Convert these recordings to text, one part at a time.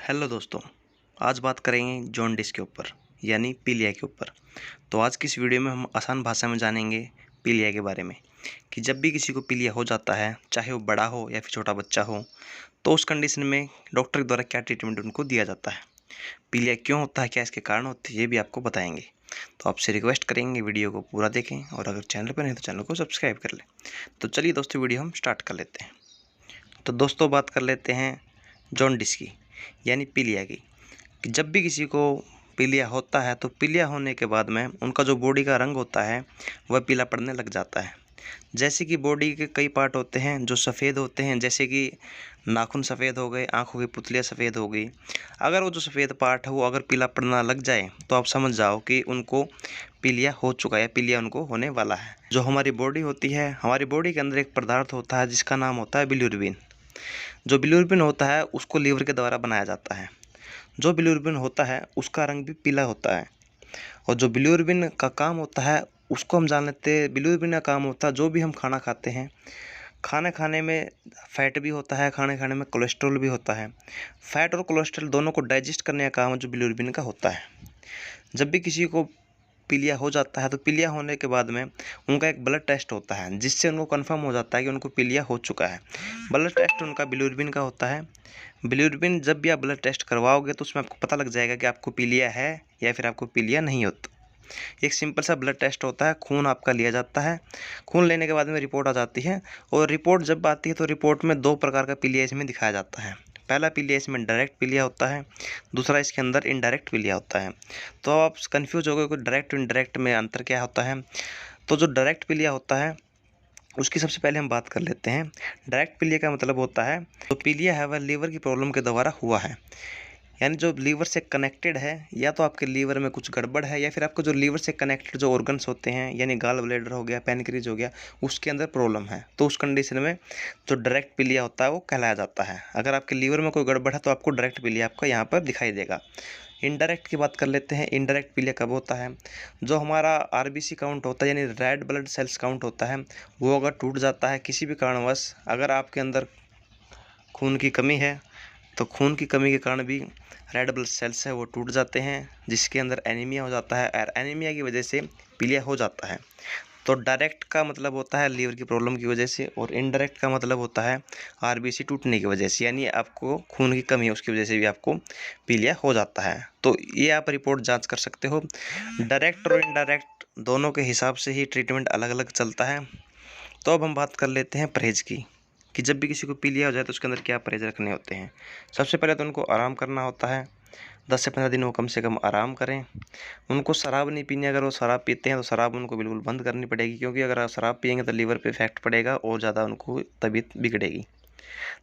Hello दोस्तों, आज बात करेंगे जॉन्डिस के ऊपर यानी पीलिया के ऊपर। तो आज की इस वीडियो में हम आसान भाषा में जानेंगे पीलिया के बारे में कि जब भी किसी को पीलिया हो जाता है, चाहे वो बड़ा हो या फिर छोटा बच्चा हो, तो उस कंडीशन में डॉक्टर के द्वारा क्या ट्रीटमेंट उनको दिया जाता है, पीलिया क्यों होता है, क्या इसके कारण होते हैं, ये भी आपको बताएंगे। तो आपसे रिक्वेस्ट करेंगे वीडियो को पूरा देखें और अगर चैनल पर नहीं तो चैनल को सब्सक्राइब कर लें। तो चलिए दोस्तों, वीडियो हम स्टार्ट कर लेते हैं। तो दोस्तों, बात कर लेते हैं जॉन्डिस की यानी पीलिया की। कि जब भी किसी को पीलिया होता है तो पीलिया होने के बाद में उनका जो बॉडी का रंग होता है वह पीला पड़ने लग जाता है। जैसे कि बॉडी के कई पार्ट होते हैं जो सफ़ेद होते हैं, जैसे कि नाखून सफ़ेद हो गए, आँखों की पुतलियाँ सफ़ेद हो गई। अगर वो जो सफ़ेद पार्ट है वो अगर पीला पड़ना लग जाए तो आप समझ जाओ कि उनको पीलिया हो चुका है, पीलिया उनको होने वाला है। जो हमारी बॉडी होती है, हमारी बॉडी के अंदर एक पदार्थ होता है जिसका नाम होता है बिलिरुबिन। जो बिलिरुबिन होता है उसको लीवर के द्वारा बनाया जाता है। जो बिलिरुबिन होता है उसका रंग भी पीला होता है। और जो बिलिरुबिन का काम होता है उसको हम जान लेते हैं। बिलिरुबिन का काम होता है, जो भी हम खाना खाते हैं, खाना खाने में फैट भी होता है, खाने खाने में कोलेस्ट्रॉल भी होता है। फैट और कोलेस्ट्रॉल दोनों को डाइजेस्ट करने का काम जो बिलिरुबिन का होता है। जब भी किसी को पीलिया हो जाता है तो पीलिया होने के बाद में उनका एक ब्लड टेस्ट होता है जिससे उनको कंफर्म हो जाता है कि उनको पीलिया हो चुका है। ब्लड टेस्ट उनका बिलिरुबिन का होता है। बिलिरुबिन जब भी आप ब्लड टेस्ट करवाओगे तो उसमें आपको पता लग जाएगा कि आपको पीलिया है या फिर आपको पीलिया नहीं होता। एक सिंपल सा ब्लड टेस्ट होता है, खून आपका लिया जाता है। खून लेने के बाद में रिपोर्ट आ जाती है और रिपोर्ट जब आती है तो रिपोर्ट में दो प्रकार का पीलिया इसमें दिखाया जाता है। पहला पीलिया इसमें डायरेक्ट पीलिया होता है, दूसरा इसके अंदर इनडायरेक्ट पीलिया होता है। तो आप कंफ्यूज हो गए कि डायरेक्ट और इनडायरेक्ट में अंतर क्या होता है। तो जो डायरेक्ट पीलिया होता है उसकी सबसे पहले हम बात कर लेते हैं। डायरेक्ट पीलिया का मतलब होता है, जो पीलिया है वह लीवर की प्रॉब्लम के द्वारा हुआ है। यानी जो लीवर से कनेक्टेड है, या तो आपके लीवर में कुछ गड़बड़ है या फिर आपको जो लीवर से कनेक्टेड जो ऑर्गन्स होते हैं यानी गाल ब्लैडर हो गया, पैनक्रियाज हो गया, उसके अंदर प्रॉब्लम है। तो उस कंडीशन में जो डायरेक्ट पीलिया होता है वो कहलाया जाता है। अगर आपके लीवर में कोई गड़बड़ है तो आपको डायरेक्ट पीलिया आपका यहाँ पर दिखाई देगा। इनडायरेक्ट की बात कर लेते हैं। इनडायरेक्ट पीलिया कब होता है? जो हमारा आरबीसी काउंट होता है यानी रेड ब्लड सेल्स काउंट होता है, वो अगर टूट जाता है किसी भी कारणवश, अगर आपके अंदर खून की कमी है तो खून की कमी के कारण भी रेड ब्लड सेल्स है वो टूट जाते हैं, जिसके अंदर एनीमिया हो जाता है और एनीमिया की वजह से पीलिया हो जाता है। तो डायरेक्ट का मतलब होता है लीवर की प्रॉब्लम की वजह से, और इनडायरेक्ट का मतलब होता है आरबीसी टूटने की वजह से, यानी आपको खून की कमी है उसकी वजह से भी आपको पीलिया हो जाता है। तो ये आप रिपोर्ट जांच कर सकते हो। डायरेक्ट और इनडायरेक्ट दोनों के हिसाब से ही ट्रीटमेंट अलग अलग चलता है। तो अब हम बात कर लेते हैं परहेज़ की, कि जब भी किसी को पीलिया हो जाए तो उसके अंदर क्या परहेज़ रखने होते हैं। सबसे पहले तो उनको आराम करना होता है। 10 से 15 दिन वो कम से कम आराम करें। उनको शराब नहीं पीनी। अगर वो शराब पीते हैं तो शराब उनको बिल्कुल बंद करनी पड़ेगी, क्योंकि अगर आप शराब पिएंगे तो लीवर पे इफेक्ट पड़ेगा और ज़्यादा उनको तबीयत बिगड़ेगी।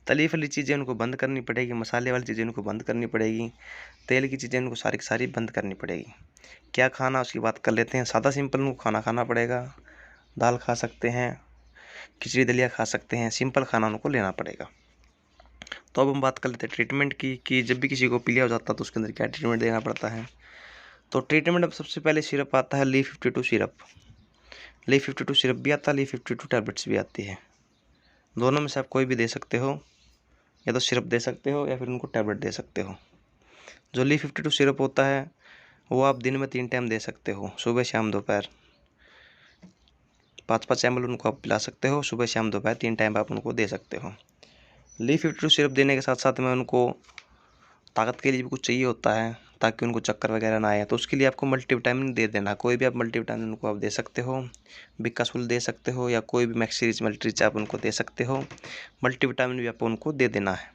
तली फली चीज़ें उनको बंद करनी पड़ेगी, मसाले वाली चीज़ें उनको बंद करनी पड़ेगी, तेल की चीज़ें उनको सारी की सारी बंद करनी पड़ेगी। क्या खाना उसकी बात कर लेते हैं। सादा सिंपल उनको खाना खाना पड़ेगा। दाल खा सकते हैं, खिचड़ी दलिया खा सकते हैं, सिंपल खाना उनको लेना पड़ेगा। तो अब हम बात कर लेते हैं ट्रीटमेंट की, कि जब भी किसी को पीलिया हो जाता है तो उसके अंदर क्या ट्रीटमेंट देना पड़ता है। तो ट्रीटमेंट अब सबसे पहले सिरप आता है Li-52 सिरप। Li-52 सिरप भी आता है, Li-52 टैबलेट्स भी आती है। दोनों में से आप कोई भी दे सकते हो, या तो सिरप दे सकते हो या फिर उनको टैबलेट दे सकते हो। जो Li-52 सिरप होता है वो आप दिन में 3 टाइम दे सकते हो, सुबह शाम दोपहर। 5-5 ml उनको आप पिला सकते हो, सुबह शाम दोपहर 3 टाइम आप उनको दे सकते हो। Li-52 सिरप देने के साथ साथ में उनको ताकत के लिए भी कुछ चाहिए होता है, ताकि उनको चक्कर वगैरह ना आए। तो उसके लिए आपको मल्टीविटामिन दे देना। कोई भी आप मल्टीविटामिन उनको आप दे सकते हो, बिकासुल दे सकते हो, या कोई भी मैक्सरिच मल्टीरिच आप उनको दे सकते हो। मल्टीविटामिन भी आपको उनको दे देना है।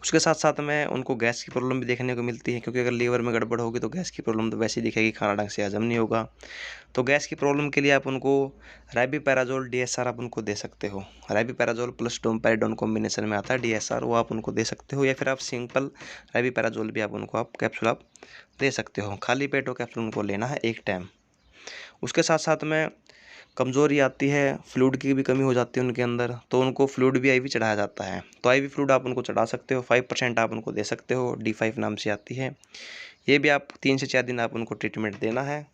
उसके साथ साथ में उनको गैस की प्रॉब्लम भी देखने को मिलती है, क्योंकि अगर लीवर में गड़बड़ होगी तो गैस की प्रॉब्लम तो वैसे ही दिखेगी, खाना ढंग से हजम नहीं होगा। तो गैस की प्रॉब्लम के लिए आप उनको रेबीपैराजोल DSR आप उनको दे सकते हो। रेबीपैराजोल प्लस डोमपेराडोन कॉम्बिनेशन में आता है DSR, वो आप उनको दे सकते हो, या फिर आप सिंपल रेबीपैराजोल भी आप उनको कैप्सूल आप दे सकते हो। खाली पेट वो कैप्सूल उनको लेना है एक टाइम। उसके साथ साथ में कमज़ोरी आती है, फ्लूइड की भी कमी हो जाती है उनके अंदर, तो उनको फ्लूइड भी IV चढ़ाया जाता है। तो IV फ्लूइड आप उनको चढ़ा सकते हो, 5% आप उनको दे सकते हो, D5 नाम से आती है। ये भी आप 3 से 4 दिन आप उनको ट्रीटमेंट देना है,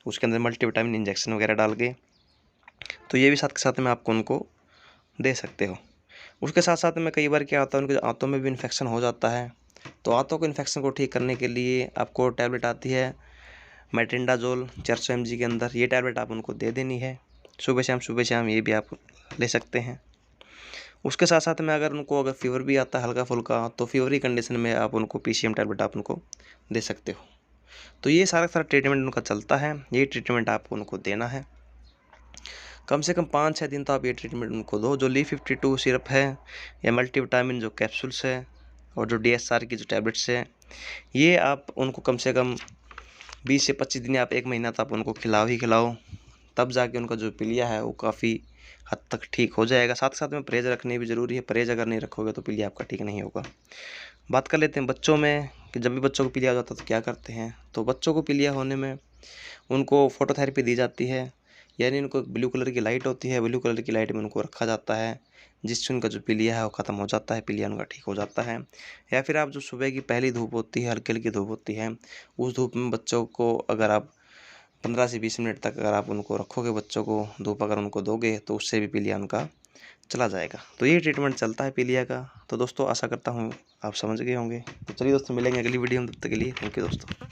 उसके अंदर मल्टीविटामिन इंजेक्शन वगैरह डाल के। तो ये भी साथ के साथ में आपको उनको दे सकते हो। उसके साथ साथ में कई बार क्या होता है, उनके आंतों में भी इन्फेक्शन हो जाता है, तो आंतों के इन्फेक्शन को ठीक करने के लिए आपको टैबलेट आती है मेट्रिंडाजोल 400 mg के अंदर। ये टैबलेट आप उनको दे देनी है सुबह शाम ये भी आप ले सकते हैं। उसके साथ साथ में अगर फीवर भी आता है हल्का फुल्का, तो फीवरी कंडीशन में आप उनको PCM टैबलेट आप उनको दे सकते हो। तो ये सारा ट्रीटमेंट उनका चलता है। ये ट्रीटमेंट आपको उनको देना है कम से कम 5-6 दिन। तो आप ये ट्रीटमेंट उनको दो। जो Li52 सिरप है या मल्टीविटामिन जो कैप्सूल्स है और जो DSR की जो टैबलेट्स है, ये आप उनको कम से कम 20 से 25 दिन या आप 1 महीना तो आप उनको खिलाओ। तब जाके उनका जो पीलिया है वो काफ़ी हद तक ठीक हो जाएगा। साथ में परहेज़ रखनी भी ज़रूरी है। परहेज़ अगर नहीं रखोगे तो पीलिया आपका ठीक नहीं होगा। बात कर लेते हैं बच्चों में कि जब भी बच्चों को पीलिया हो जाता है तो क्या करते हैं। तो बच्चों को पीलिया होने में उनको फोटोथेरेपी दी जाती है, यानी उनको ब्लू कलर की लाइट होती है, ब्लू कलर की लाइट में उनको रखा जाता है, जिससे उनका जो पीलिया है वो ख़त्म हो जाता है, पीलिया उनका ठीक हो जाता है। या फिर आप जो सुबह की पहली धूप होती है, हल्की धूप होती है, उस धूप में बच्चों को अगर आप 15 से 20 मिनट तक अगर आप उनको रखोगे, बच्चों को धूप अगर उनको दोगे, तो उससे भी पीलिया उनका चला जाएगा। तो ये ट्रीटमेंट चलता है पीलिया का। तो दोस्तों आशा करता हूँ आप समझ गए होंगे। तो चलिए दोस्तों, मिलेंगे अगली वीडियो में, तब तक के लिए थैंक यू दोस्तों।